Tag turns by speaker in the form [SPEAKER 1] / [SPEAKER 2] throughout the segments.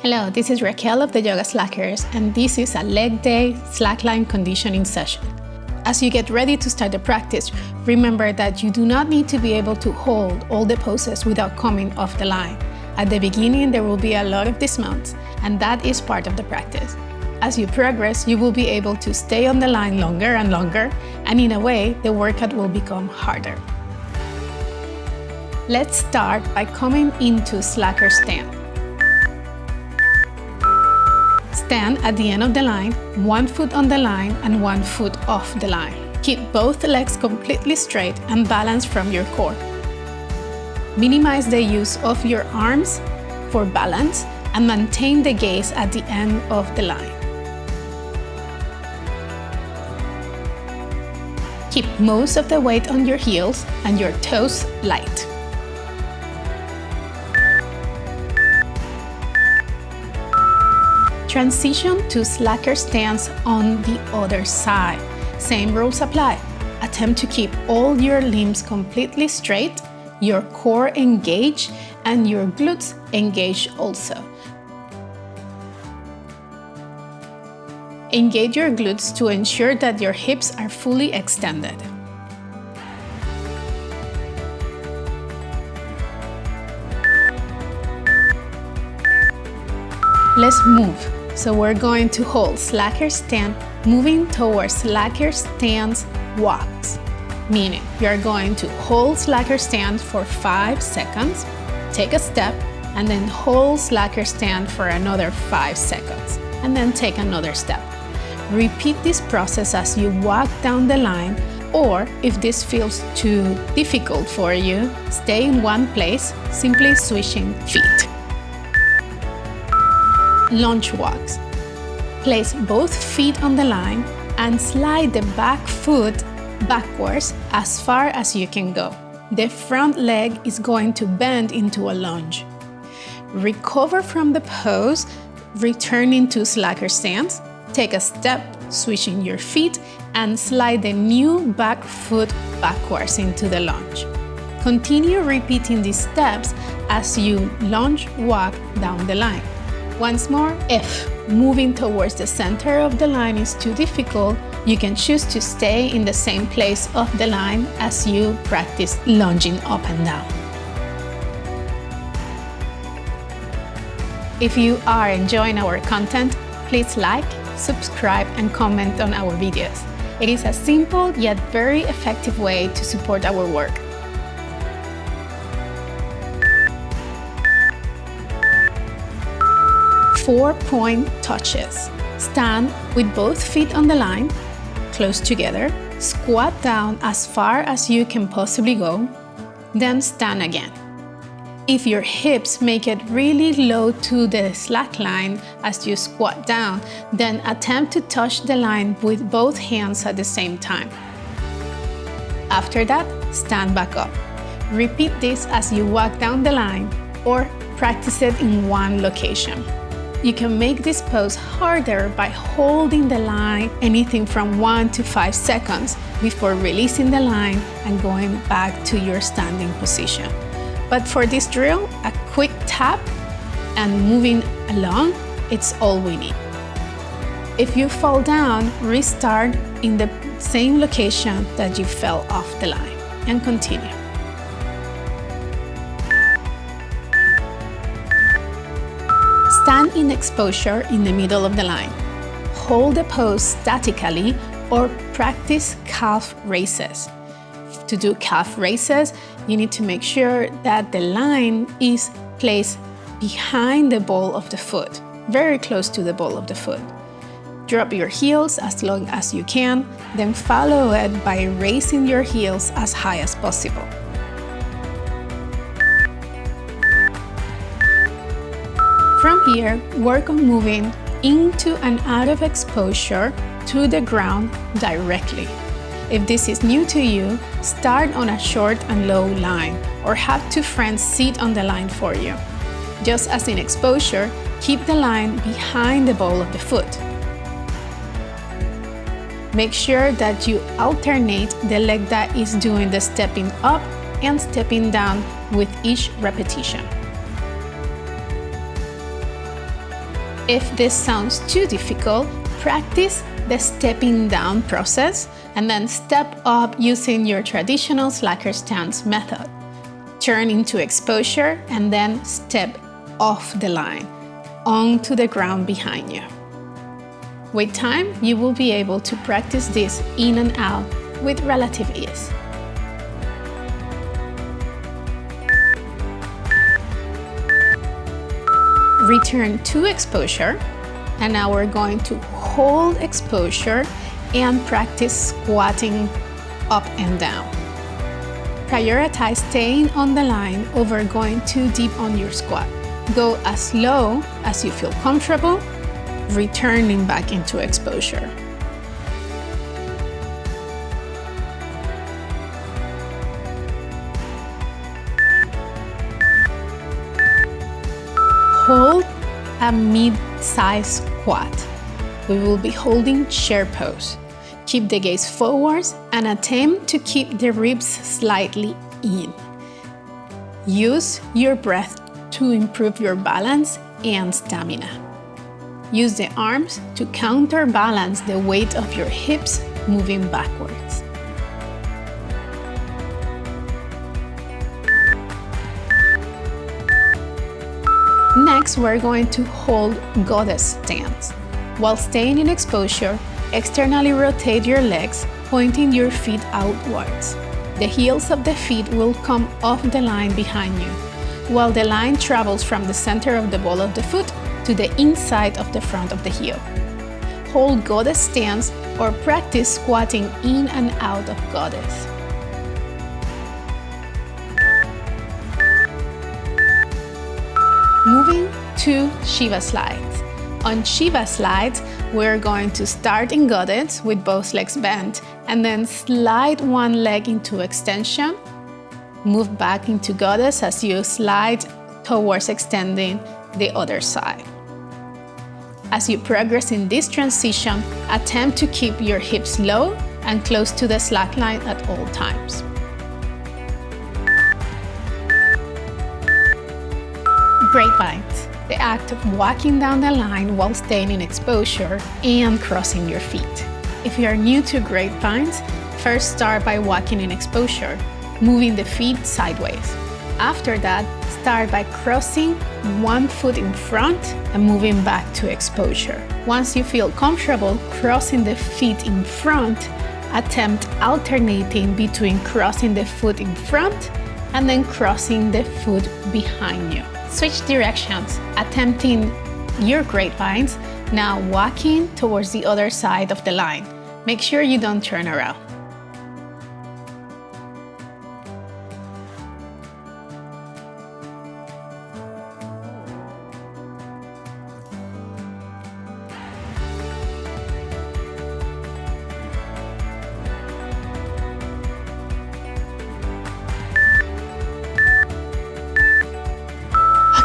[SPEAKER 1] Hello, this is Raquel of the YogaSlackers, and this is a leg day slackline conditioning session. As you get ready to start the practice, remember that you do not need to be able to hold all the poses without coming off the line. At the beginning, there will be a lot of dismounts, and that is part of the practice. As you progress, you will be able to stay on the line longer and longer, and in a way, the workout will become harder. Let's start by coming into slacker stand. Stand at the end of the line, one foot on the line and one foot off the line. Keep both legs completely straight and balanced from your core. Minimize the use of your arms for balance and maintain the gaze at the end of the line. Keep most of the weight on your heels and your toes light. Transition to slacker stance on the other side. Same rules apply. Attempt to keep all your limbs completely straight, your core engaged, and your glutes engaged also. Engage your glutes to ensure that your hips are fully extended. Let's move. So we're going to hold slacker stand, moving towards slacker stance walks. Meaning, you're going to hold slacker stand for 5 seconds, take a step, and then hold slacker stand for another 5 seconds, and then take another step. Repeat this process as you walk down the line, or if this feels too difficult for you, stay in one place, simply switching feet. Lunge walks. Place both feet on the line and slide the back foot backwards as far as you can go. The front leg is going to bend into a lunge. Recover from the pose, returning to slacker stance. Take a step, switching your feet, and slide the new back foot backwards into the lunge. Continue repeating these steps as you lunge walk down the line. Once more, if moving towards the center of the line is too difficult, you can choose to stay in the same place of the line as you practice lunging up and down. If you are enjoying our content, please like, subscribe, and comment on our videos. It is a simple yet very effective way to support our work. 4-point touches. Stand with both feet on the line, close together, squat down as far as you can possibly go, then stand again. If your hips make it really low to the slack line as you squat down, then attempt to touch the line with both hands at the same time. After that, stand back up. Repeat this as you walk down the line or practice it in one location. You can make this pose harder by holding the line anything from 1 to 5 seconds before releasing the line and going back to your standing position. But for this drill, a quick tap and moving along, it's all we need. If you fall down, restart in the same location that you fell off the line and continue. Stand in exposure in the middle of the line. Hold the pose statically or practice calf raises. To do calf raises, you need to make sure that the line is placed behind the ball of the foot, very close to the ball of the foot. Drop your heels as long as you can, then follow it by raising your heels as high as possible. From here, work on moving into and out of exposure to the ground directly. If this is new to you, start on a short and low line or have 2 friends sit on the line for you. Just as in exposure, keep the line behind the ball of the foot. Make sure that you alternate the leg that is doing the stepping up and stepping down with each repetition. If this sounds too difficult, practice the stepping down process and then step up using your traditional slacker stance method. Turn into exposure and then step off the line, onto the ground behind you. With time, you will be able to practice this in and out with relative ease. Return to exposure, and now we're going to hold exposure and practice squatting up and down. Prioritize staying on the line over going too deep on your squat. Go as low as you feel comfortable, returning back into exposure. Hold a mid-size squat. We will be holding chair pose. Keep the gaze forwards and attempt to keep the ribs slightly in. Use your breath to improve your balance and stamina. Use the arms to counterbalance the weight of your hips moving backwards. Next, we're going to hold goddess stance. While staying in exposure, externally rotate your legs, pointing your feet outwards. The heels of the feet will come off the line behind you, while the line travels from the center of the ball of the foot to the inside of the front of the heel. Hold goddess stance or practice squatting in and out of goddess. Moving to Shiva Slides. On Shiva Slides, we're going to start in goddess with both legs bent and then slide one leg into extension. Move back into goddess as you slide towards extending the other side. As you progress in this transition, attempt to keep your hips low and close to the slack line at all times. Grapevines, the act of walking down the line while staying in exposure and crossing your feet. If you are new to grapevines, first start by walking in exposure, moving the feet sideways. After that, start by crossing one foot in front and moving back to exposure. Once you feel comfortable crossing the feet in front, attempt alternating between crossing the foot in front and then crossing the foot behind you. Switch directions, attempting your grapevines, now walking towards the other side of the line. Make sure you don't turn around.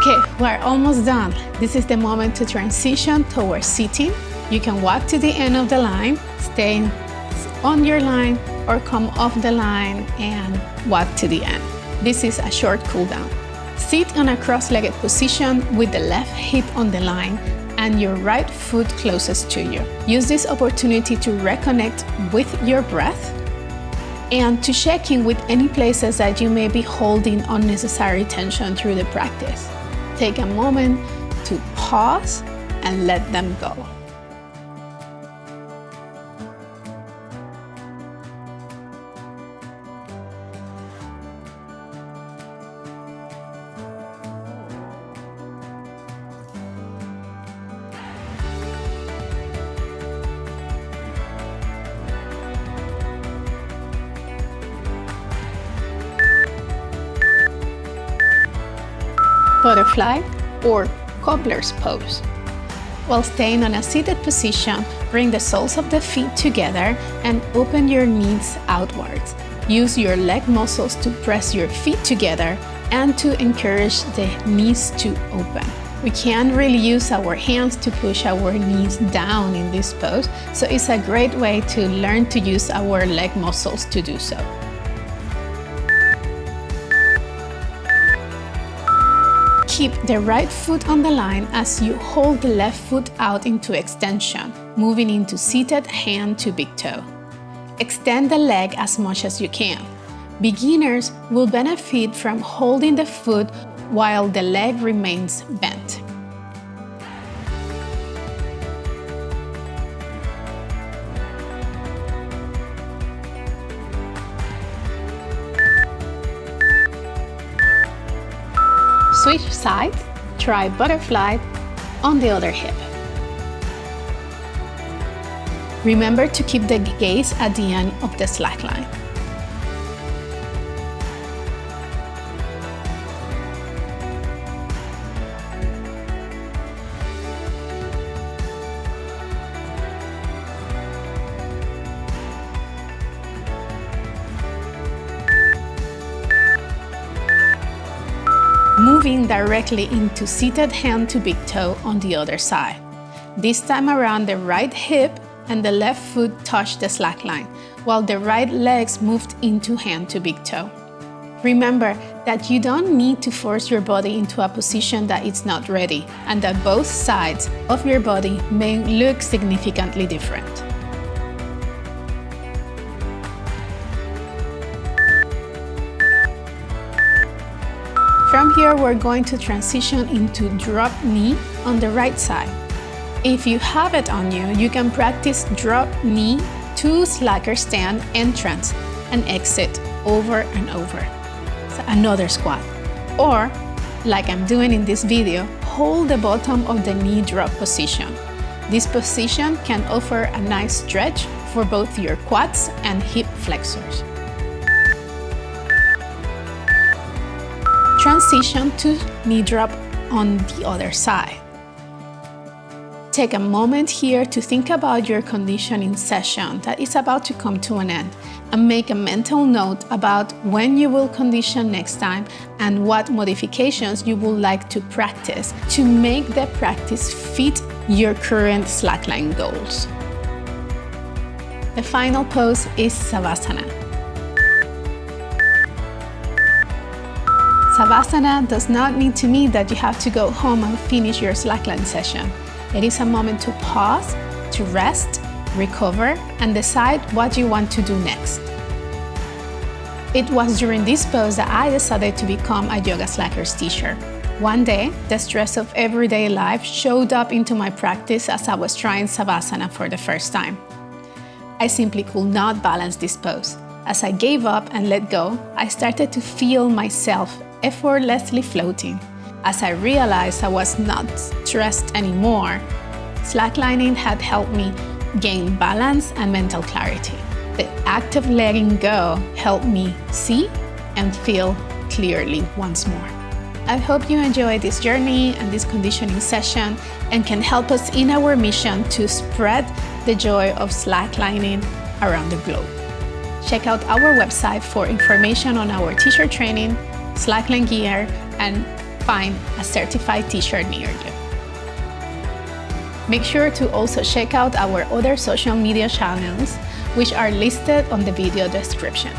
[SPEAKER 1] Okay, we're almost done. This is the moment to transition towards sitting. You can walk to the end of the line, stay on your line, or come off the line and walk to the end. This is a short cool down. Sit on a cross-legged position with the left hip on the line and your right foot closest to you. Use this opportunity to reconnect with your breath and to check in with any places that you may be holding unnecessary tension through the practice. Take a moment to pause and let them go. Butterfly or cobbler's pose. While staying on a seated position, bring the soles of the feet together and open your knees outwards. Use your leg muscles to press your feet together and to encourage the knees to open. We can't really use our hands to push our knees down in this pose, so it's a great way to learn to use our leg muscles to do so. Keep the right foot on the line as you hold the left foot out into extension, moving into seated hand to big toe. Extend the leg as much as you can. Beginners will benefit from holding the foot while the leg remains bent. Switch sides, try butterfly on the other hip. Remember to keep the gaze at the end of the slack line. Moving directly into seated hand to big toe on the other side. This time around, the right hip and the left foot touch the slack line, while the right legs moved into hand to big toe. Remember that you don't need to force your body into a position that it's not ready, and that both sides of your body may look significantly different. From here, we're going to transition into drop knee on the right side. If you have it on you, you can practice drop knee to slacker stand entrance and exit over and over. So another squat. Or, like I'm doing in this video, hold the bottom of the knee drop position. This position can offer a nice stretch for both your quads and hip flexors. Transition to knee drop on the other side. Take a moment here to think about your conditioning session that is about to come to an end, and make a mental note about when you will condition next time and what modifications you would like to practice to make the practice fit your current slackline goals. The final pose is Savasana. Savasana does not need to mean that you have to go home and finish your slackline session. It is a moment to pause, to rest, recover, and decide what you want to do next. It was during this pose that I decided to become a YogaSlackers teacher. One day, the stress of everyday life showed up into my practice as I was trying Savasana for the first time. I simply could not balance this pose. As I gave up and let go, I started to feel myself effortlessly floating. As I realized I was not stressed anymore, slacklining had helped me gain balance and mental clarity. The act of letting go helped me see and feel clearly once more. I hope you enjoyed this journey and this conditioning session and can help us in our mission to spread the joy of slacklining around the globe. Check out our website for information on our teacher training, slackline gear, and find a certified teacher near you. Make sure to also check out our other social media channels, which are listed on the video description.